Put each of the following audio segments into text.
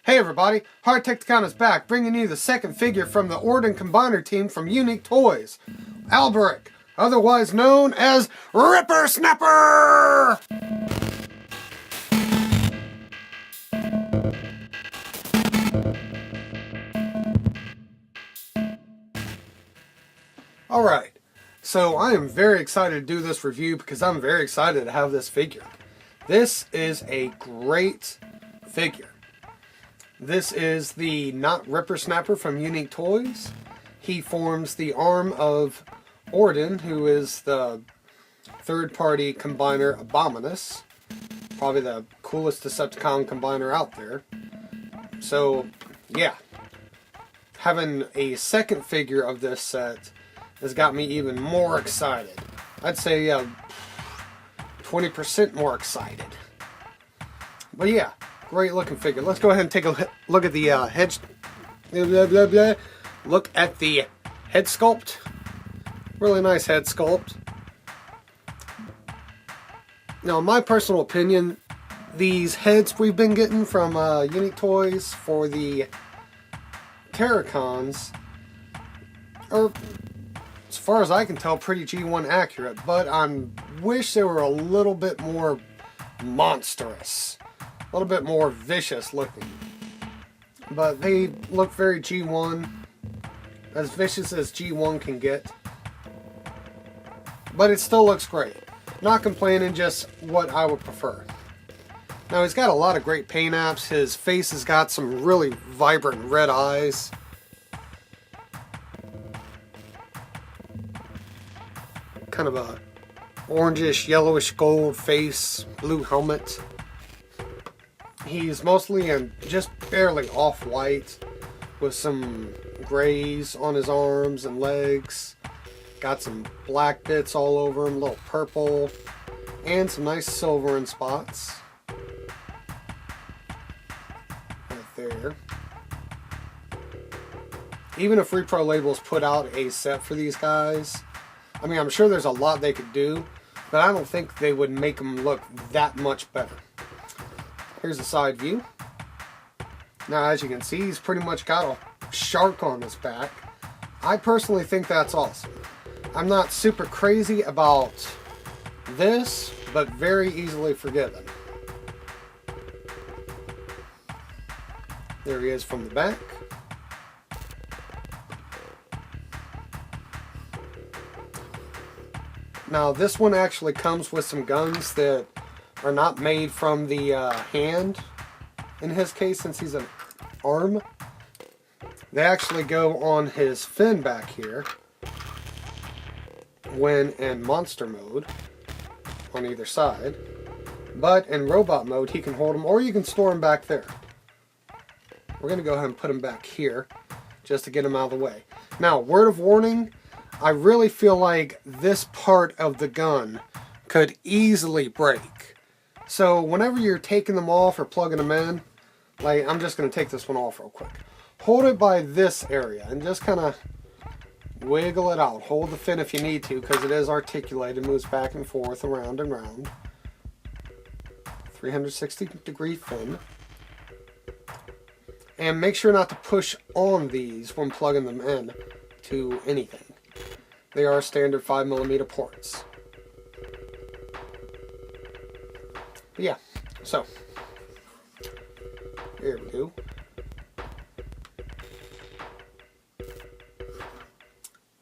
Hey everybody, Hardtekticon is back, bringing you the second figure from the Orden Combiner team from Unique Toys, Alberich, otherwise known as Rippersnapper! Alright, so I am very excited to do this review because I'm very excited to have this figure. This is a great figure. This is the not Rippersnapper from Unique Toys. He forms the arm of Orden, who is the third-party combiner Abominus. Probably the coolest Decepticon combiner out there. So, yeah. Having a second figure of this set has got me even more excited. I'd say 20% more excited. But yeah. Great looking figure. Let's go ahead and take a look at the head. Look at the head sculpt. Really nice head sculpt. Now, in my personal opinion, these heads we've been getting from Unique Toys for the Terrorcons are, as far as I can tell, pretty G1 accurate. But I wish they were a little bit more monstrous. A little bit more vicious looking, but they look very G1, as vicious as G1 can get, but it still looks great. Not complaining, just what I would prefer. Now, he's got a lot of great paint apps. His face has got some really vibrant red eyes. Kind of a orangish, yellowish gold face, blue helmet. He's mostly in just barely off-white with some grays on his arms and legs. Got some black bits all over him, a little purple, and some nice silver in spots. Right there. Even if Repro Labels put out a set for these guys, I mean, I'm sure there's a lot they could do, but I don't think they would make them look that much better. Here's a side view. Now, as you can see, he's pretty much got a shark on his back. I personally think that's awesome. I'm not super crazy about this, but very easily forgiven. There he is from the back. Now, this one actually comes with some guns that are not made from the hand, in his case, since he's an arm. They actually go on his fin back here when in monster mode on either side, but in robot mode he can hold them, or you can store them back there. We're going to go ahead and put them back here just to get them out of the way. Now, word of warning, I really feel like this part of the gun could easily break. So whenever you're taking them off or plugging them in, like, I'm just going to take this one off real quick. Hold it by this area and just kind of wiggle it out. Hold the fin if you need to, because it is articulated, moves back and forth, around and round. 360-degree fin. And make sure not to push on these when plugging them in to anything. They are standard 5mm ports. But yeah, so here we go.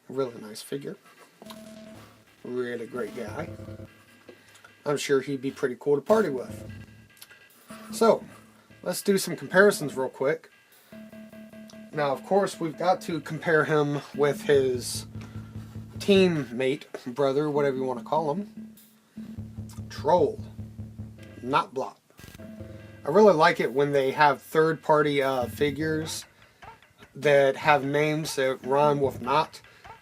Really nice figure. Really great guy. I'm sure he'd be pretty cool to party with. So, let's do some comparisons real quick. Now, of course, we've got to compare him with his teammate, brother, whatever you want to call him. Troll. Not Blot. I really like it when they have third-party figures that have names that rhyme with not,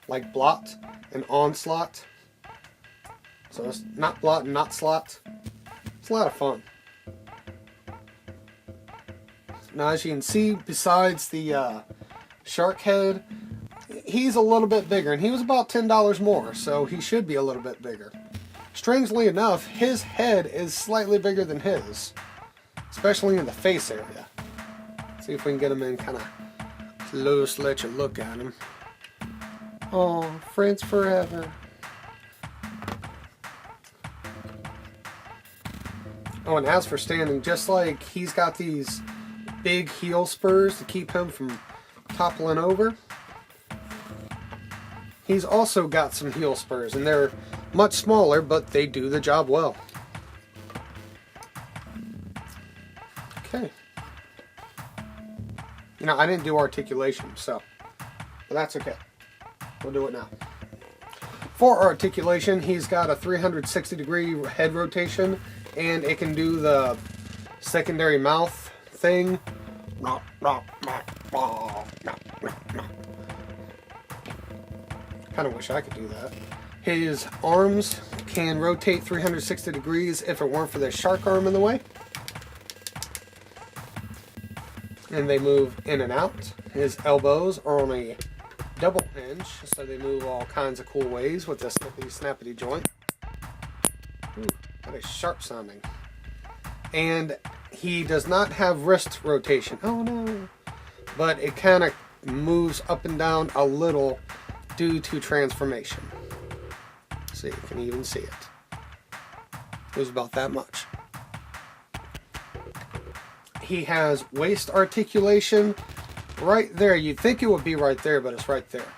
like Blot and Onslaught. So it's Not Blot and Not Slot. It's a lot of fun. Now, as you can see, besides the shark head, he's a little bit bigger, and he was about $10 more, so he should be a little bit bigger. Strangely enough, his head is slightly bigger than his, especially in the face area. See if we can get him in kind of close, let you look at him. Oh, friends forever. Oh, and as for standing, just like he's got these big heel spurs to keep him from toppling over, he's also got some heel spurs, and they're much smaller, but they do the job well. Okay. You know, I didn't do articulation, so, but that's okay. We'll do it now. For articulation, he's got a 360-degree head rotation, and it can do the secondary mouth thing. Kind of wish I could do that. His arms can rotate 360 degrees if it weren't for the shark arm in the way. And they move in and out. His elbows are on a double hinge, so they move all kinds of cool ways with this snappity joint. Ooh, that is sharp sounding. And he does not have wrist rotation. Oh no. But it kind of moves up and down a little due to transformation. See, you can even see it. It was about that much. He has waist articulation right there. You'd think it would be right there, but it's right there.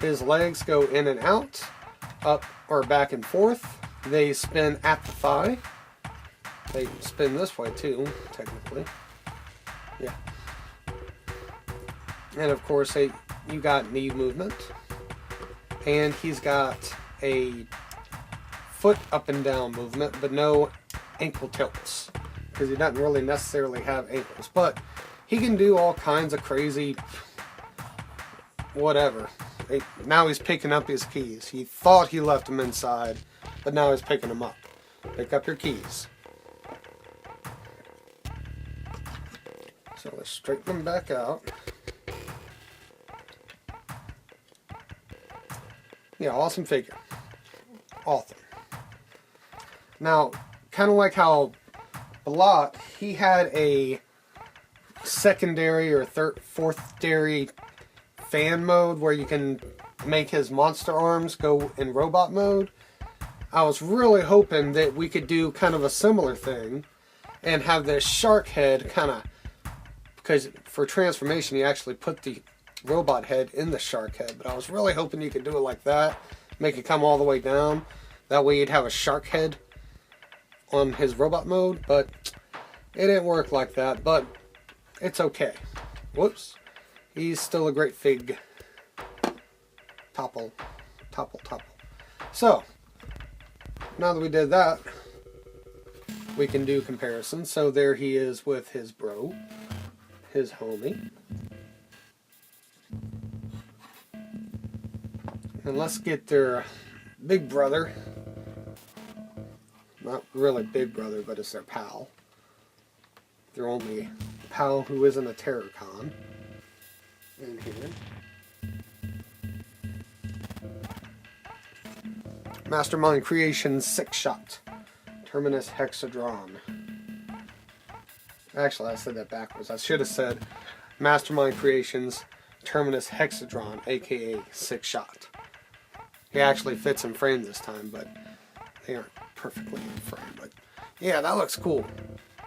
His legs go in and out, up or back and forth. They spin at the thigh. They spin this way too, technically. Yeah. And of course, you got knee movement. And he's got a foot up and down movement, but no ankle tilts. Because he doesn't really necessarily have ankles. But he can do all kinds of crazy whatever. Now he's picking up his keys. He thought he left them inside, but now he's picking them up. Pick up your keys. So let's straighten them back out. Yeah, awesome figure. Awesome. Now, kind of like how Blot, he had a secondary or fourth-dairy fan mode where you can make his monster arms go in robot mode. I was really hoping that we could do kind of a similar thing and have this shark head kind of, because for transformation you actually put the robot head in the shark head, but I was really hoping you could do it like that, make it come all the way down. That way you'd have a shark head on his robot mode, but it didn't work like that, but it's okay. Whoops. He's still a great fig. Topple. So, now that we did that, we can do comparisons. So there he is with his bro, his homie. And let's get their big brother. Not really big brother, but it's their pal. Their only pal who isn't a Terrorcon. In here. Mastermind Creations 6-shot. Terminus Hexadron. Actually, I said that backwards. I should have said Mastermind Creations Terminus Hexadron, aka 6-shot. He actually fits in frame this time, but they aren't perfectly in frame. But yeah, that looks cool.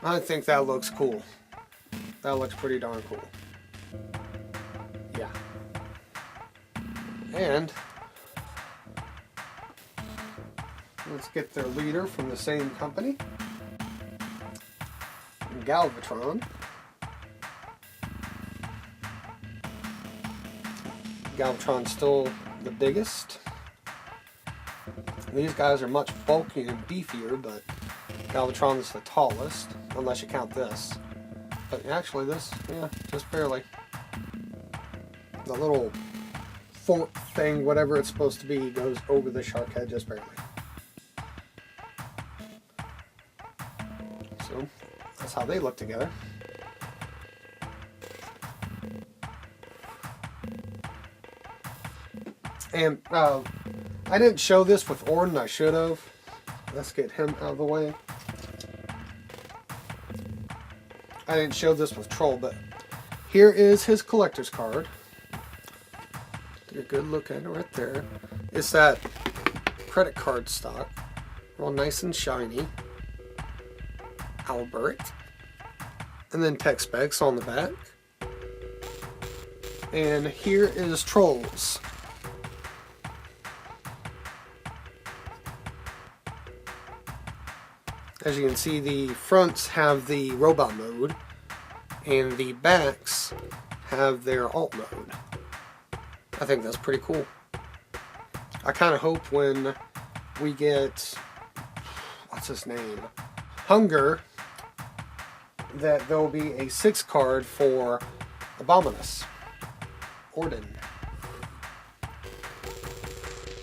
I think that looks cool. That looks pretty darn cool. Yeah. And let's get their leader from the same company. Galvatron. Galvatron's still the biggest. These guys are much bulkier and beefier, but Galvatron is the tallest, unless you count this. But actually this, yeah, just barely. The little fork thing, whatever it's supposed to be, goes over the shark head just barely. So, that's how they look together. And I didn't show this with Orden, I should have. Let's get him out of the way. I didn't show this with Troll, but here is his collector's card. Take a good look at it right there. It's that credit card stock. All nice and shiny. Alberich. And then tech specs on the back. And here is Troll's. As you can see, the fronts have the robot mode, and the backs have their alt mode. I think that's pretty cool. I kind of hope when we get, what's his name? Hunger, that there'll be a 6 card for Abominus. Orden.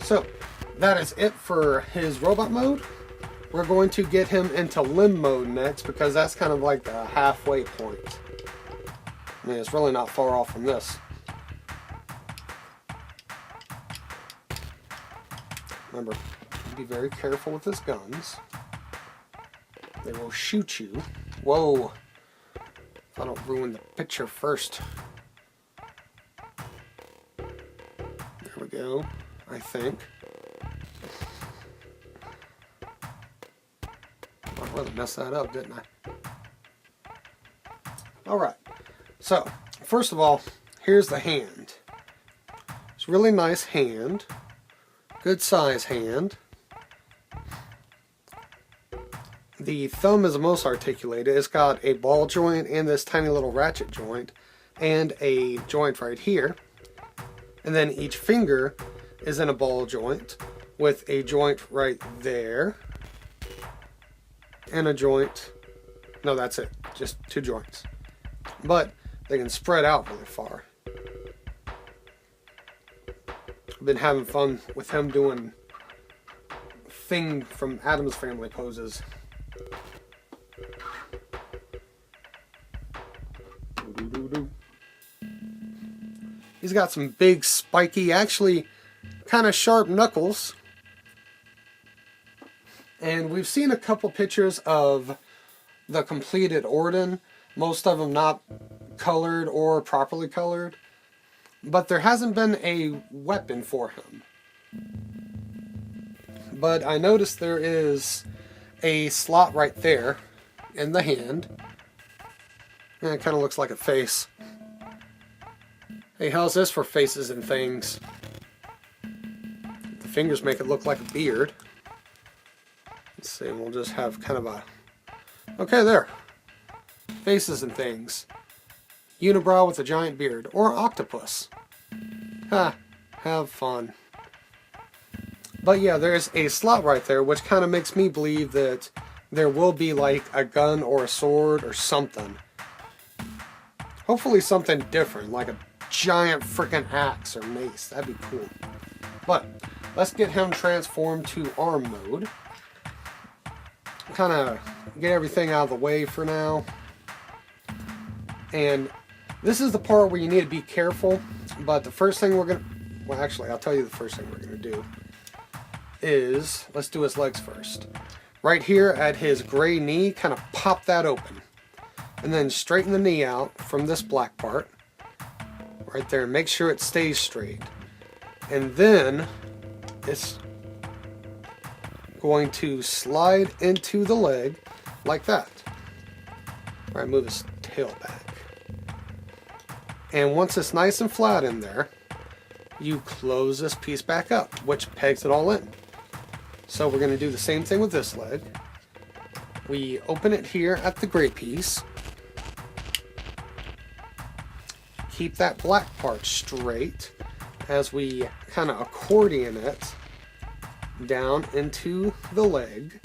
So, that is it for his robot mode. We're going to get him into limb mode next, because that's kind of like the halfway point. I mean, it's really not far off from this. Remember, be very careful with his guns. They will shoot you. Whoa! If I don't ruin the picture first. There we go, I think. I really messed that up, didn't I? Alright, so, first of all, here's the hand. It's a really nice hand. Good size hand. The thumb is the most articulated. It's got a ball joint and this tiny little ratchet joint and a joint right here. And then each finger is in a ball joint with a joint right there. And a joint. No, that's it. Just 2 joints. But they can spread out really far. I've been having fun with him doing Thing from Addams Family poses. He's got some big, spiky, actually kind of sharp knuckles. And we've seen a couple pictures of the completed Orden. Most of them not colored or properly colored. But there hasn't been a weapon for him. But I noticed there is a slot right there in the hand. And it kind of looks like a face. Hey, how's this for faces and things? The fingers make it look like a beard. Let's see, we'll just have kind of a... Okay, there. Faces and things. Unibrow with a giant beard. Or octopus. Ha, have fun. But yeah, there's a slot right there, which kind of makes me believe that there will be like a gun or a sword or something. Hopefully something different, like a giant freaking axe or mace. That'd be cool. But let's get him transformed to arm mode. Kind of get everything out of the way for now. And this is the part where you need to be careful. But the first thing we're going to... Well, actually, I'll tell you the first thing we're going to do. Is... Let's do his legs first. Right here at his gray knee, kind of pop that open. And then straighten the knee out from this black part. Right there. Make sure it stays straight. And then it's going to slide into the leg like that. Right, move his tail back. And once it's nice and flat in there, you close this piece back up, which pegs it all in. So we're going to do the same thing with this leg. We open it here at the gray piece. Keep that black part straight as we kind of accordion it down into the leg.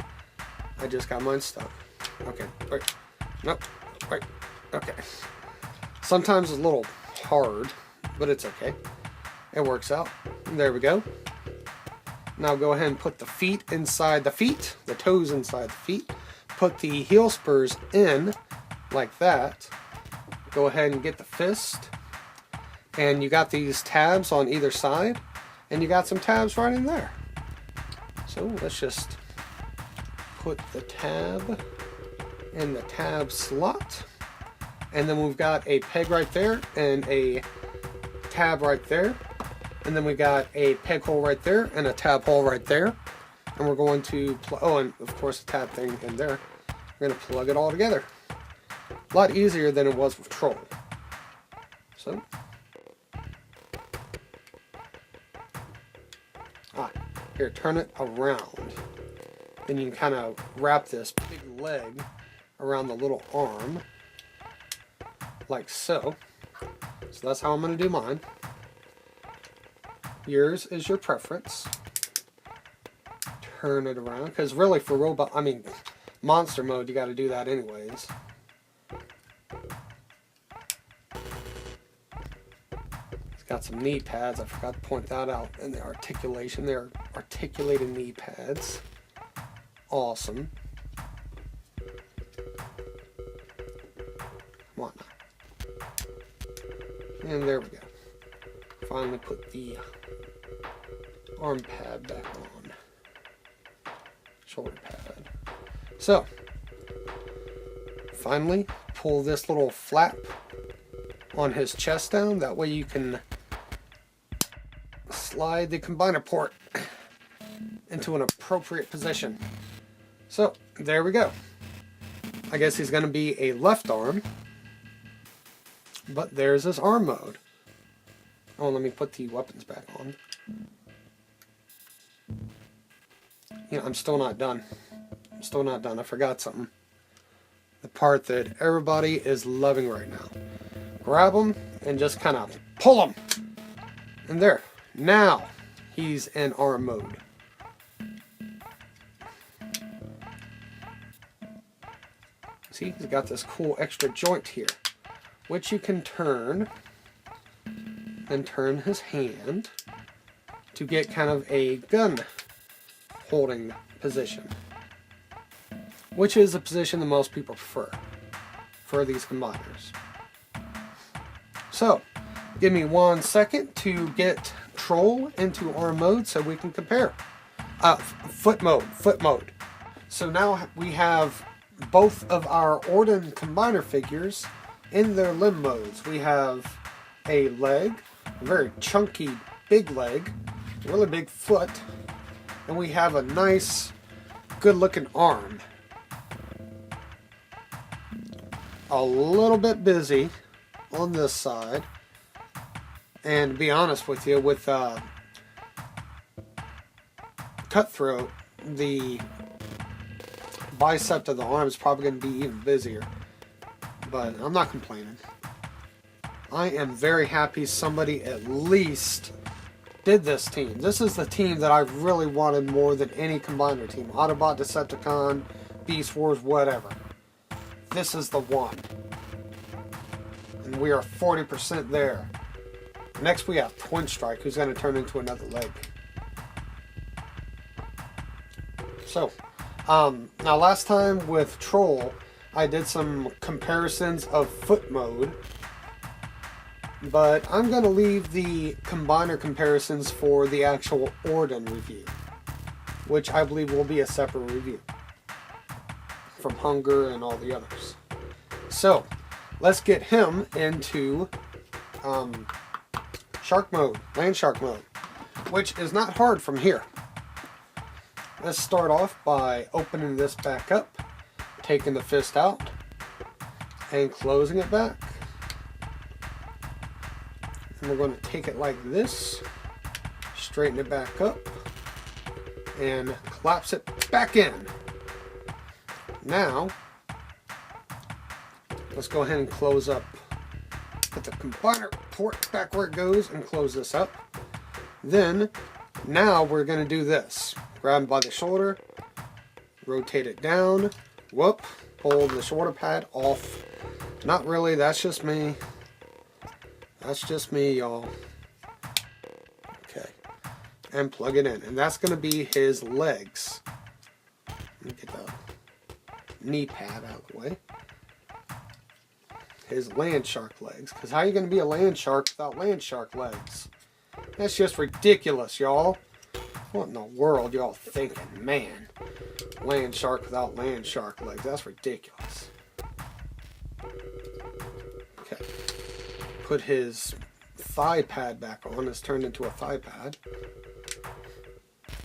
I just got mine stuck. Okay, right. Nope, right. Okay. Sometimes it's a little hard, but it's okay. It works out. There we go. Now go ahead and put the feet inside the feet, the toes inside the feet. Put the heel spurs in like that. Go ahead and get the fist. And you got these tabs on either side. And you got some tabs right in there. So let's just put the tab in the tab slot. And then we've got a peg right there and a tab right there. And then we got a peg hole right there and a tab hole right there. And we're going to, oh, and of course a tab thing in there. We're going to plug it all together. A lot easier than it was with Troll. So, here, turn it around. Then you can kind of wrap this big leg around the little arm, like so. So that's how I'm going to do mine. Yours is your preference. Turn it around, because really for monster mode, you got to do that anyways. It's got some knee pads. I forgot to point that out in the articulation. They're articulated knee pads. Awesome. Come on now. And there we go. Finally put the arm pad back on. Shoulder pad. So, finally pull this little flap on his chest down. That way you can slide the combiner port into an appropriate position. So, there we go. I guess he's going to be a left arm. But there's his arm mode. Oh, let me put the weapons back on. You know, I'm still not done. I'm still not done. I forgot something. The part that everybody is loving right now. Grab him and just kind of pull him. And there. Now he's in arm mode. See, he's got this cool extra joint here, which you can turn and turn his hand to get kind of a gun holding position, which is a position that most people prefer for these combiners. So, give me 1 second to get Troll into arm mode so we can compare. Foot mode. So now we have both of our Orden combiner figures in their limb modes. We have a leg, a very chunky big leg, a really big foot, and we have a nice good looking arm. A little bit busy on this side, and to be honest with you, with Cutthroat, the bicep of the arm is probably going to be even busier, but I'm not complaining. I am very happy somebody at least did this team. This is the team that I really wanted more than any combiner team. Autobot, Decepticon, Beast Wars, whatever. This is the one. And we are 40% there. Next we have Twin Strike, who's going to turn into another leg. So, now last time with Troll, I did some comparisons of foot mode. But I'm going to leave the combiner comparisons for the actual Orden review, which I believe will be a separate review from Hunger and all the others. So, let's get him into Shark mode, Land Shark mode, which is not hard from here. Let's start off by opening this back up, taking the fist out, and closing it back. And we're going to take it like this, straighten it back up, and collapse it back in. Now, let's go ahead and close up. Put the combiner port back where it goes and close this up. Then, now we're going to do this. Grab him by the shoulder, rotate it down, whoop, pull the shoulder pad off. Not really, that's just me. That's just me, y'all. Okay. And plug it in. And that's going to be his legs. Let me get the knee pad out of the way. His land shark legs. Because how are you going to be a land shark without land shark legs? That's just ridiculous, y'all. What in the world y'all thinking? Man. Land shark without land shark legs. That's ridiculous. put his thigh pad back on. It's turned into a thigh pad.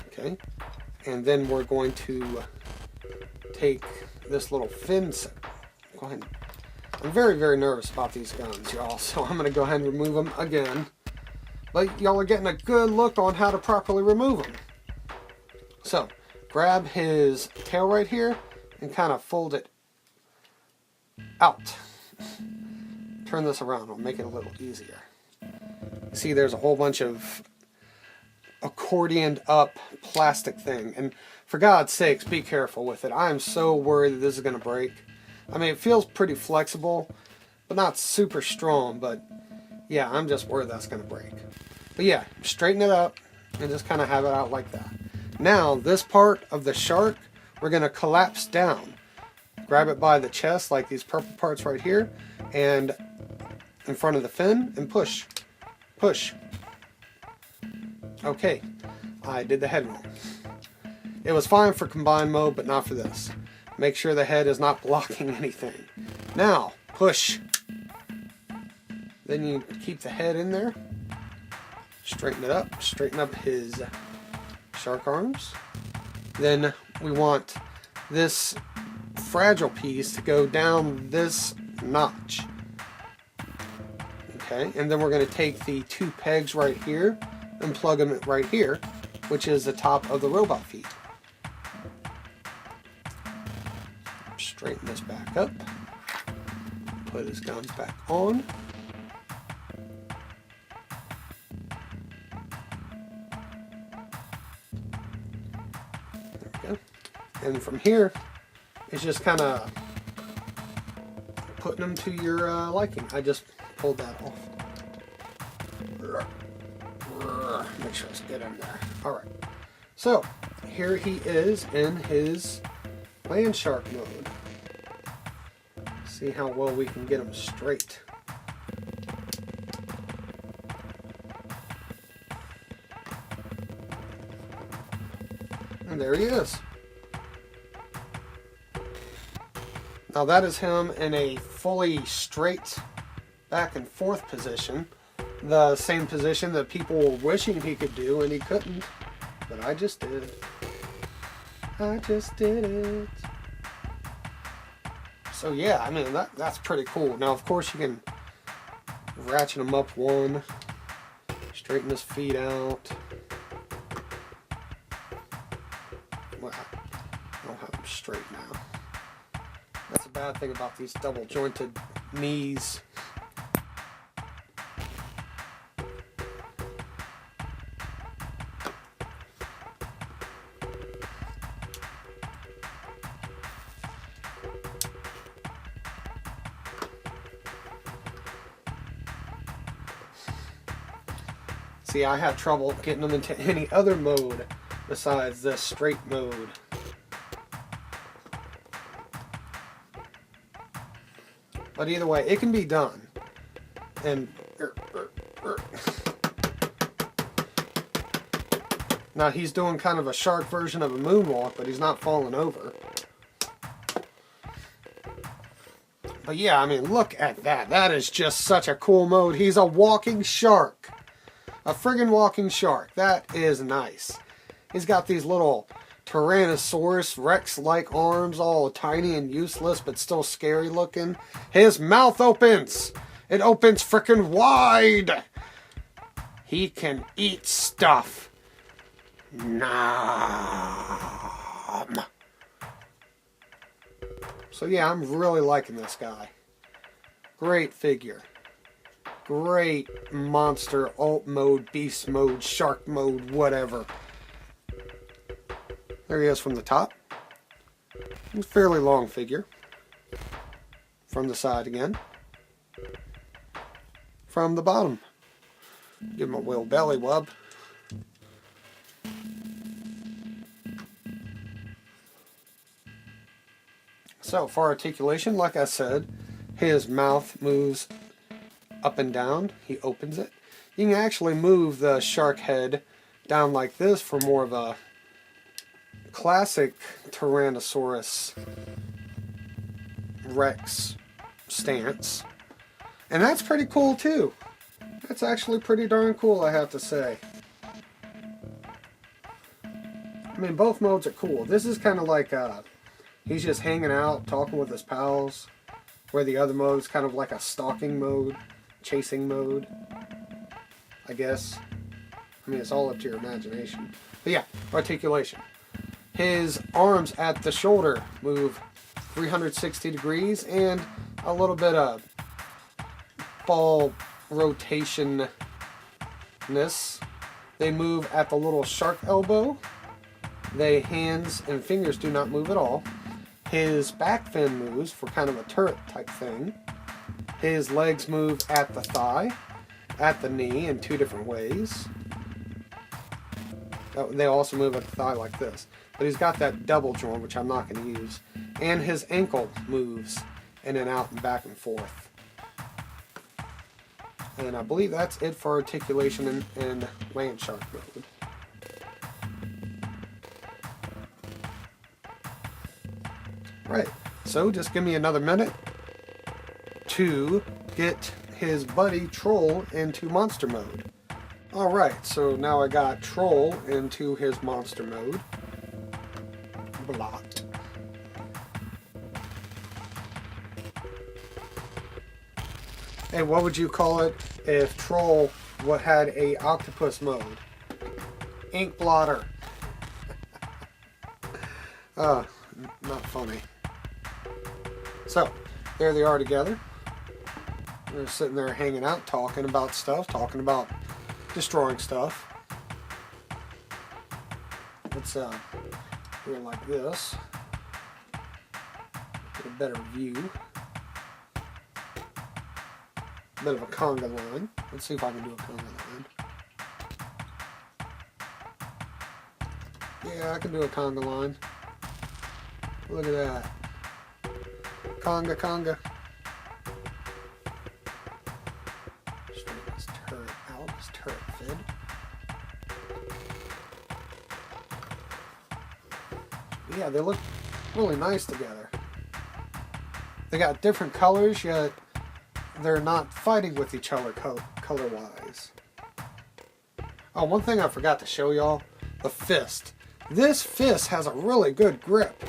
Okay. And then we're going to take this little fin set. Go ahead. I'm very, very nervous about these guns, y'all, so I'm going to go ahead and remove them again. But y'all are getting a good look on how to properly remove them. So, grab his tail right here and kind of fold it out. Turn this around, it'll make it a little easier. See, there's a whole bunch of accordioned up plastic thing, and for God's sakes, be careful with it. I'm so worried that this is going to break. I mean, it feels pretty flexible, but not super strong, but yeah, I'm just worried that's going to break. But yeah, straighten it up and just kind of have it out like that. Now, this part of the shark, we're going to collapse down. Grab it by the chest, like these purple parts right here, and in front of the fin, and push. Push. Okay, I did the head wrong. It was fine for combined mode, but not for this. Make sure the head is not blocking anything. Now, push. Then you keep the head in there. Straighten it up. Straighten up his shark arms. Then we want this fragile piece to go down this notch. Okay, and then we're going to take the two pegs right here and plug them right here, which is the top of the robot feet. Straighten this back up. Put his guns back on. There we go. And from here, it's just kind of putting them to your liking. I just pulled that off. Make sure it's good in there. Alright. So, here he is in his land shark mode. See how well we can get him straight. And there he is. Now that is him in a fully straight back and forth position. The same position that people were wishing he could do and he couldn't. But I just did. I just did it. So yeah, I mean, that's pretty cool. Now, of course, you can ratchet him up one, straighten his feet out. Well, I don't have them straight now. That's a bad thing about these double jointed knees. See, I have trouble getting them into any other mode besides this straight mode. But either way, it can be done. And now he's doing kind of a shark version of a moonwalk, but he's not falling over. But yeah, I mean, look at that. That is just such a cool mode. He's a walking shark. A friggin' walking shark. That is nice. He's got these little Tyrannosaurus Rex-like arms, all tiny and useless, but still scary looking. His mouth opens. It opens frickin' wide. He can eat stuff. Nom. So yeah, I'm really liking this guy. Great figure. Great monster, alt mode, beast mode, shark mode, whatever. There he is from the top. It's a fairly long figure. From the side again. From the bottom. Give him a little belly rub. So, for articulation, like I said, his mouth moves up and down. He opens it. You can actually move the shark head down like this for more of a classic Tyrannosaurus Rex stance. And that's pretty cool too. That's actually pretty darn cool, I have to say. I mean, both modes are cool. This is kind of like he's just hanging out, talking with his pals, where the other mode is kind of like a stalking mode, chasing mode, I guess. I mean, it's all up to your imagination. But yeah, articulation. His arms at the shoulder move 360 degrees, and a little bit of ball rotation-ness. They move at the little shark elbow. The hands and fingers do not move at all. His back fin moves for kind of a turret type thing. His legs move at the thigh, at the knee in two different ways. They also move at the thigh like this. But he's got that double joint, which I'm not going to use. And his ankle moves in and out and back and forth. And I believe that's it for articulation in land shark mode. Right, so just give me another minute to get his buddy Troll into monster mode. Alright, so now I got Troll into his monster mode. Blocked. Hey, what would you call it if Troll had a octopus mode? Ink blotter. Not funny. So, there they are together. They're sitting there hanging out, talking about stuff, talking about destroying stuff. Let's do it like this. Get a better view. Bit of a conga line. Let's see if I can do a conga line. Yeah, I can do a conga line. Look at that. Conga, conga. Straighten this turret out, this turret fed. Yeah, they look really nice together. They got different colors, yet they're not fighting with each other color-wise. Oh, one thing I forgot to show y'all, the fist. This fist has a really good grip.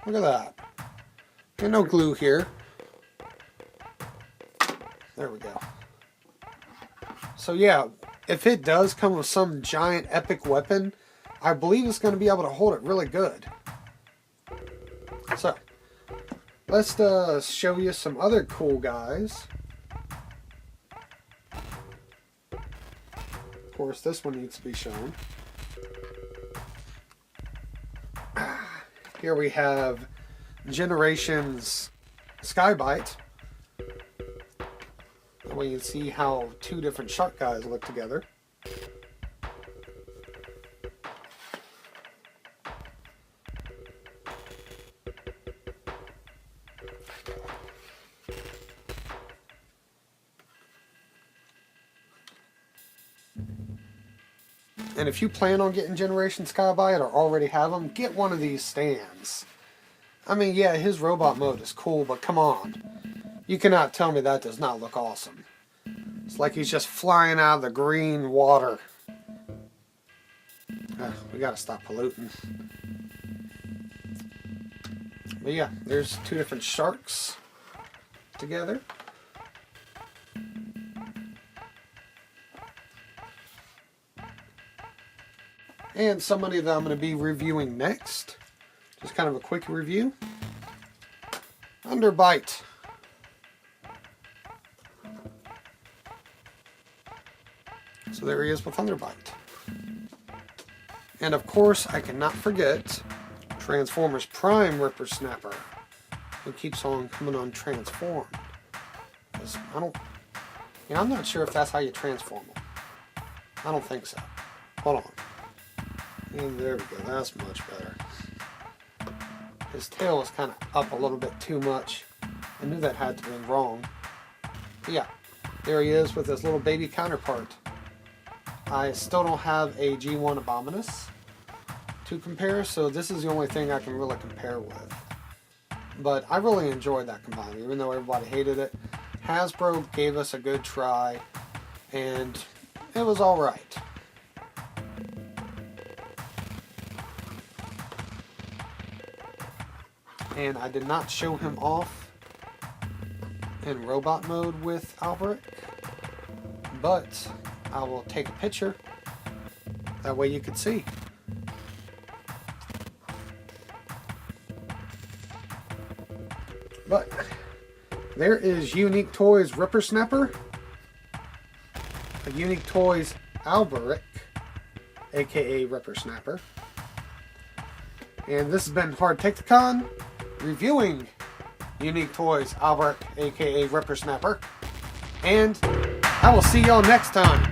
Look at that. There's no glue here. There we go. So yeah, if it does come with some giant epic weapon, I believe it's going to be able to hold it really good. So, let's show you some other cool guys. Of course, this one needs to be shown. Here we have Generations Skybite. That way you can see how two different shark guys look together. And if you plan on getting Generation Skybite or already have them, get one of these stands. I mean, yeah, his robot mode is cool, but come on. You cannot tell me that does not look awesome. It's like he's just flying out of the green water. We gotta stop polluting. But yeah, there's two different sharks together. And somebody that I'm going to be reviewing next. Just kind of a quick review. Underbite. So there he is with Underbite. And of course, I cannot forget Transformers Prime Rippersnapper, who keeps on coming on Transform. I'm not sure if that's how you transform them. I don't think so. Hold on. And there we go, that's much better. His tail is kind of up a little bit too much. I knew that had to be wrong. But yeah, there he is with his little baby counterpart. I still don't have a G1 Abominus to compare, so this is the only thing I can really compare with. But I really enjoyed that combiner, even though everybody hated it. Hasbro gave us a good try, and it was alright. And I did not show him off in robot mode with Alberich, but I will take a picture, that way you can see. But there is Unique Toys Rippersnapper, a Unique Toys Alberich, aka Rippersnapper. And this has been Hardtekticon, reviewing Unique Toys Alberich, aka Rippersnapper. And I will see y'all next time.